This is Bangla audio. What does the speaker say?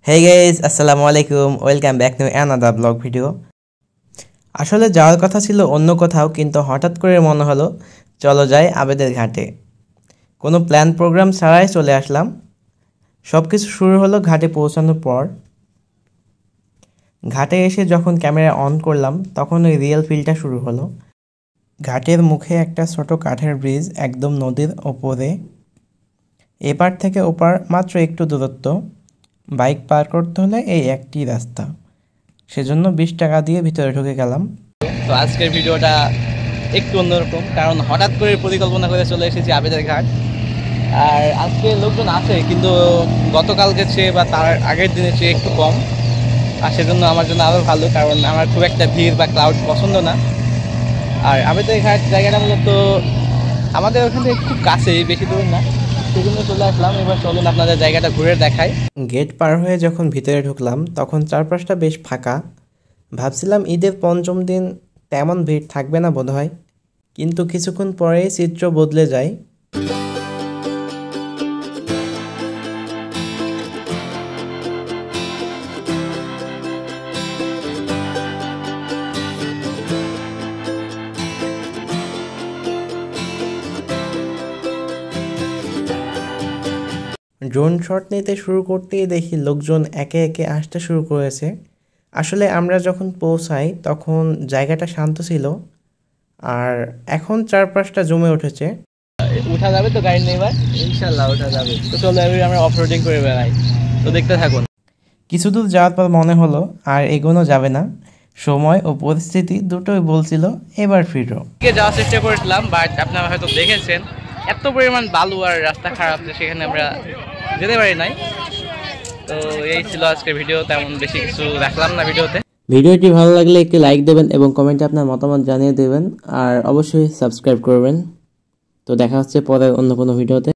Hey guys, আসসালামু আলাইকুম, welcome back to another blog video. আসলে যাওয়ার কথা ছিল অন্য কোথাও, কিন্তু হঠাৎ করে মনে হলো চলো যাই আবেদের ঘাটে। কোনো প্ল্যান প্রোগ্রাম ছাড়াই চলে আসলাম। সব কিছু শুরু হলো ঘাটে পৌঁছানোর পর। ঘাটে এসে যখন ক্যামেরা অন করলাম তখন ওই রিয়েল ফিলটা শুরু হলো। ঘাটের মুখে একটা ছোট কাঠের ব্রিজ, একদম নদীর ওপরে। এপার থেকে ওপার মাত্র একটু দূরত্ব। বাইক পার করতে হলে এই একটি রাস্তা, সেজন্য 20 টাকা দিয়ে ভিতরে ঢুকে গেলাম। তো আজকের ভিডিওটা একটু অন্যরকম, কারণ হঠাৎ করে পরিকল্পনা করে চলে এসেছি আবেদের ঘাট। আর আজকে লোকজন আছে, কিন্তু গতকালকে চেয়ে বা তার আগের দিনের চেয়ে একটু কম। আর সেজন্য আমার জন্য আরও ভালো, কারণ আমার খুব একটা ভিড় বা ক্রাউড পছন্দ না। আর আবেদের ঘাট জায়গাটা মূলত আমাদের ওখান থেকে খুব কাছেই, বেশি দূর না, সেজন্য চলে আসলাম। এবার চলুন আপনাদের জায়গাটা ঘুরে দেখাই। গেট পার হয়ে যখন ভিতরে ঢুকলাম তখন চারপাশটা বেশ ফাঁকা। ভাবছিলাম ঈদের পঞ্চম দিন তেমন ভিড় থাকবে না বোধহয়, কিন্তু কিছুক্ষণ পরেই চিত্র বদলে যায়। ড্রোন শট নিতে শুরু করতেই দেখি লোকজন একে একে আসতে শুরু করেছে। আসলে আমরা যখন পৌঁছাই তখন জায়গাটা শান্ত ছিল, আর এখন চারপাশটা জমে উঠেছে। উঠা যাবে তো গাড়ি নেই? এবার ইনশাল্লাহ উঠা যাবে। তো চলো এবার আমরা অফ রোডিং করে বেড়াই, তো দেখতে থাকুন। কিছু দূর যাওয়ার পর মনে হলো আর এগোনো যাবে না। সময় ও পরিস্থিতি দুটোই বলছিল এবার ফিরো। যাওয়ার চেষ্টা করেছিলাম, বাট আপনারা হয়তো দেখেছেন এত পরিমাণ বালু আর রাস্তা খারাপ যে সেখানে আমরা যেতে পারি নাই। তো এই ছিল আজকের ভিডিও, তেমন বেশি কিছু রাখলাম না ভিডিওতে। ভিডিওটি ভালো লাগলে একটি লাইক দেবেন এবং কমেন্টে আপনার মতামত জানিয়ে দেবেন, আর অবশ্যই সাবস্ক্রাইব করবেন। তো দেখা হচ্ছে পরের অন্য কোনো ভিডিওতে।